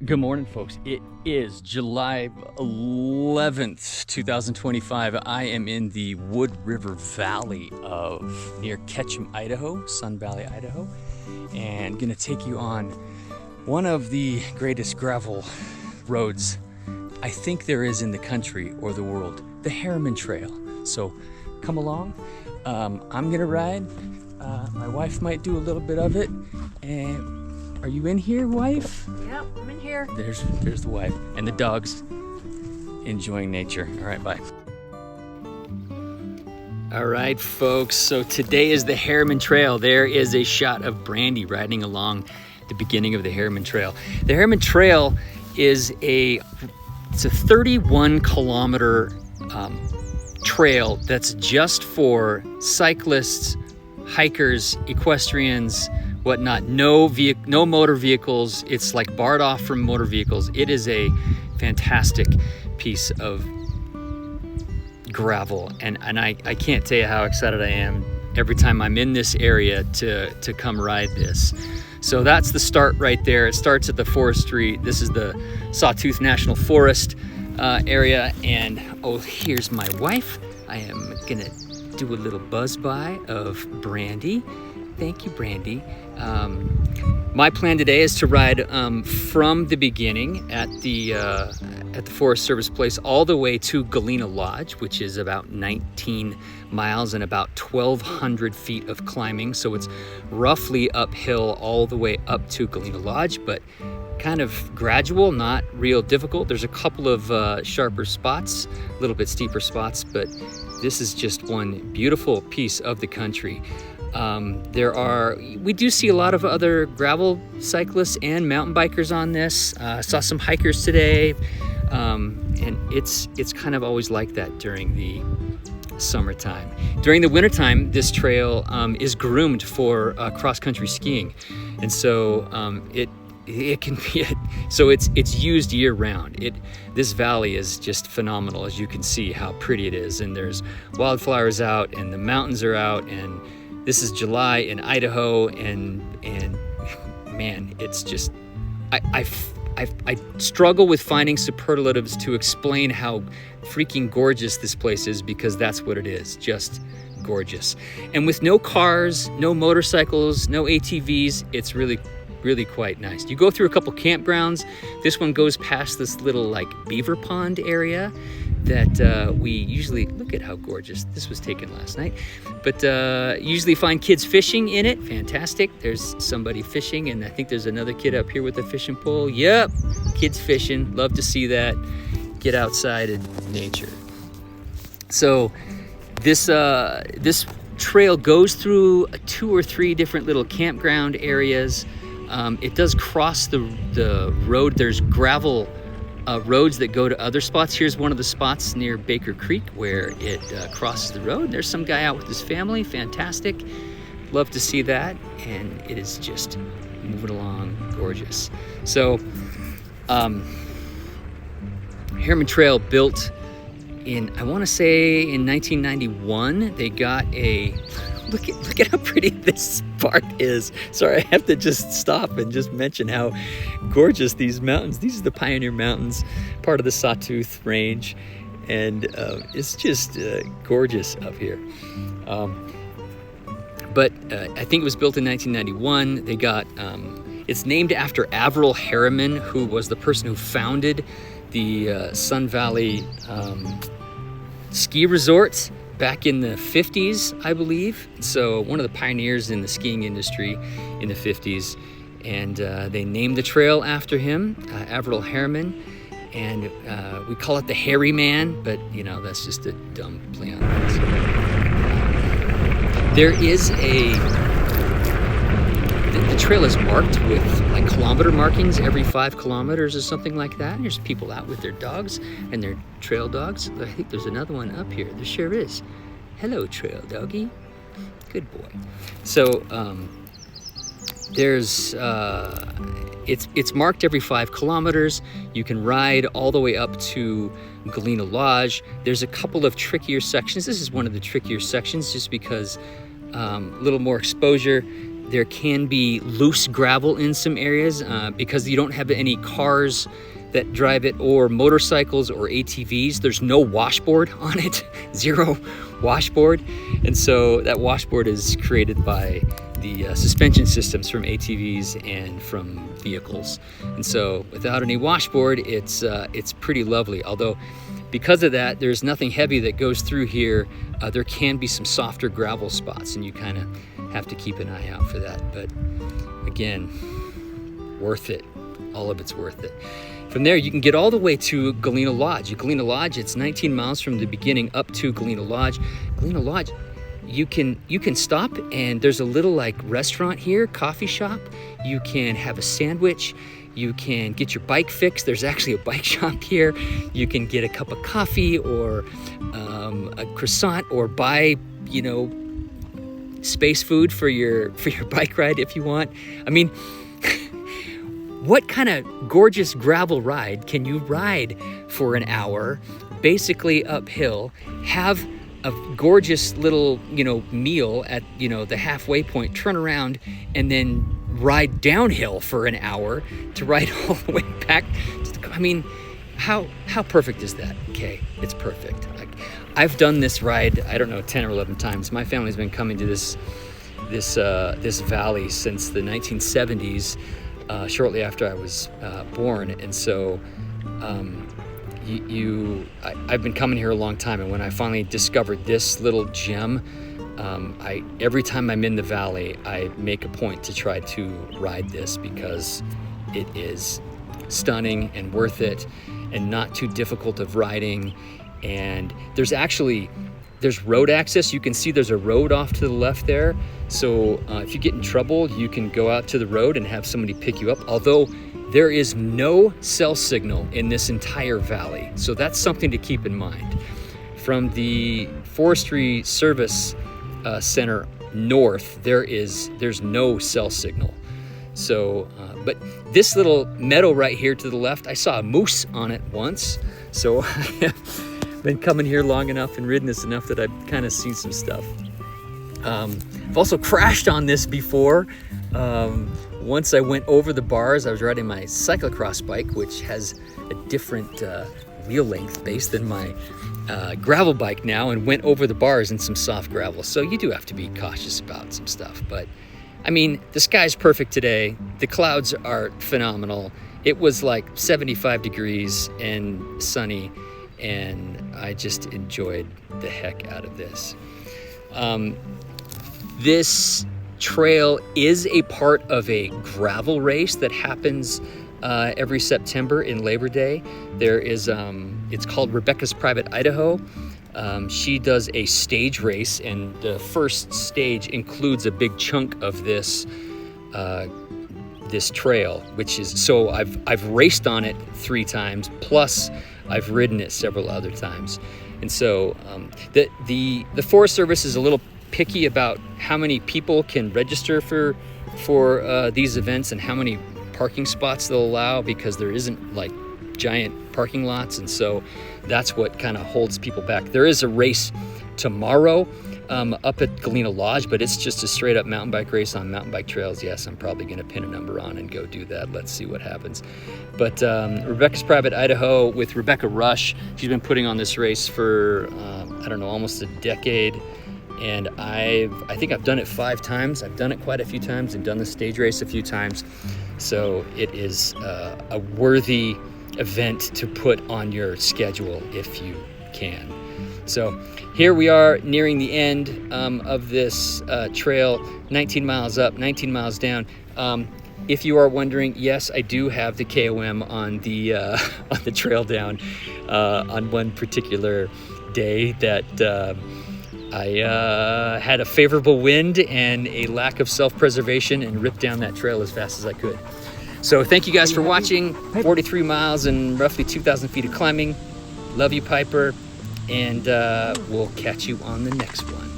Good morning, folks. It is July 11th, 2025. I am in the Wood River Valley near Ketchum, Idaho, Sun Valley, Idaho, and gonna take you on one of the greatest gravel roads I think there is in the country or the world, the Harriman Trail. So come along. I'm gonna ride. My wife might do a little bit of it. And are you in here, wife? Yep, I'm in here. There's the wife and the dogs enjoying nature. All right, bye. All right, folks. So today is the Harriman Trail. There is a shot of Brandy riding along the beginning of the Harriman Trail. The Harriman Trail is it's a 31-kilometer trail that's just for cyclists, hikers, equestrians, whatnot. No motor vehicles. It's like barred off from motor vehicles. It is a fantastic piece of gravel, and I can't tell you how excited I am every time I'm in this area to come ride this. So that's the start right there. It starts at the forestry. This is the Sawtooth National Forest area, and oh, here's my wife. I am gonna do a little buzz by of Brandy. Thank you, Brandy. My plan today is to ride from the beginning at the Forest Service place all the way to Galena Lodge, which is about 19 miles and about 1,200 feet of climbing. So it's roughly uphill all the way up to Galena Lodge, but kind of gradual, not real difficult. There's a couple of sharper spots, a little bit steeper spots, but this is just one beautiful piece of the country. We do see a lot of other gravel cyclists and mountain bikers on this. I saw some hikers today, and it's kind of always like that during the summertime. During the wintertime, this trail is groomed for cross-country skiing, and so it can be it's used year-round. This valley is just phenomenal, as you can see how pretty it is, and there's wildflowers out and the mountains are out, and this is July in Idaho, and man, it's just I struggle with finding superlatives to explain how freaking gorgeous this place is, because that's what it is, just gorgeous. And with no cars, no motorcycles, no ATVs, it's really quite nice. You go through a couple campgrounds. This one goes past this little like beaver pond area that we usually, look at how gorgeous. This was taken last night, but usually find kids fishing in it. Fantastic. There's somebody fishing, and I think there's another kid up here with a fishing pole. Yep, kids fishing. Love to see that. Get outside in nature. So this trail goes through 2 or 3 different little campground areas. It does cross the road. There's gravel roads that go to other spots. Here's one of the spots near Baker Creek where it crosses the road. There's some guy out with his family. Fantastic. Love to see that. And it is just moving along gorgeous. So Harriman Trail built in, I want to say in 1991. They got a look at how pretty this part is. Sorry, I have to just stop and just mention how gorgeous these mountains. These are the Pioneer Mountains, part of the Sawtooth Range, and it's just gorgeous up here. But I think it was built in 1991. They got it's named after Averell Harriman, who was the person who founded the Sun Valley ski resorts back in the 50s, I believe. So one of the pioneers in the skiing industry in the 50s. And they named the trail after him, Averell Harriman. And we call it the Harriman, but you know, that's just a dumb play on words. There is the trail is marked with like kilometer markings every 5 kilometers or something like that. And there's people out with their dogs and their trail dogs. I think there's another one up here. There sure is. Hello, trail doggy. Good boy. So there's it's marked every 5 kilometers. You can ride all the way up to Galena Lodge. There's a couple of trickier sections. This is one of the trickier sections just because a little more exposure. There can be loose gravel in some areas because you don't have any cars that drive it, or motorcycles or ATVs. There's no washboard on it, zero washboard. And so that washboard is created by the suspension systems from ATVs and from vehicles. And so without any washboard, it's pretty lovely. Although because of that, there's nothing heavy that goes through here. There can be some softer gravel spots, and you kind of have to keep an eye out for that. But again, worth it. All of it's worth it. From there, you can get all the way to Galena Lodge. Galena Lodge, it's 19 miles from the beginning up to Galena Lodge. Galena Lodge, you can stop, and there's a little like restaurant here, coffee shop. You can have a sandwich. You can get your bike fixed. There's actually a bike shop here. You can get a cup of coffee or a croissant, or buy, space food for your bike ride if you want. I mean, what kind of gorgeous gravel ride can you ride for an hour, basically uphill, have a gorgeous little, meal at, the halfway point, turn around, and then ride downhill for an hour to ride all the way back to the, I mean, how perfect is that? Okay, it's perfect. I've done this ride, I don't know, 10 or 11 times. My family's been coming to this valley since the 1970s. Shortly after I was born, and so I've been coming here a long time. And when I finally discovered this little gem, every time I'm in the valley, I make a point to try to ride this because it is stunning and worth it, and not too difficult of riding. And there's road access. You can see there's a road off to the left there. So if you get in trouble, you can go out to the road and have somebody pick you up. Although there is no cell signal in this entire valley. So that's something to keep in mind. From the Forestry Service Center north, there's no cell signal. So, but this little meadow right here to the left, I saw a moose on it once. So I've been coming here long enough and ridden this enough that I've kind of seen some stuff. I've also crashed on this before. Once I went over the bars. I was riding my cyclocross bike, which has a different wheel length base than my gravel bike now, and went over the bars in some soft gravel. So you do have to be cautious about some stuff. But I mean, the sky's perfect today. The clouds are phenomenal. It was like 75 degrees and sunny, and I just enjoyed the heck out of this. This trail is a part of a gravel race that happens every September in Labor Day. There is, it's called Rebecca's Private Idaho. She does a stage race, and the first stage includes a big chunk of this trail, which is, so I've raced on it 3 times, plus I've ridden it several other times. And so the Forest Service is a little picky about how many people can register for these events and how many parking spots they'll allow, because there isn't like giant parking lots, and so that's what kind of holds people back. There is a race tomorrow up at Galena Lodge, but it's just a straight up mountain bike race on mountain bike trails. Yes, I'm probably going to pin a number on and go do that. Let's see what happens. But Rebecca's Private Idaho with Rebecca Rush, she's been putting on this race for I don't know, almost a decade. And I think I've done it 5 times. I've done it quite a few times and done the stage race a few times. So it is a worthy event to put on your schedule if you can. So here we are nearing the end of this trail, 19 miles up, 19 miles down. If you are wondering, yes, I do have the KOM on the trail down on one particular day that I had a favorable wind and a lack of self-preservation and ripped down that trail as fast as I could. So thank you guys for watching. 43 miles and roughly 2,000 feet of climbing. Love you, Piper, and we'll catch you on the next one.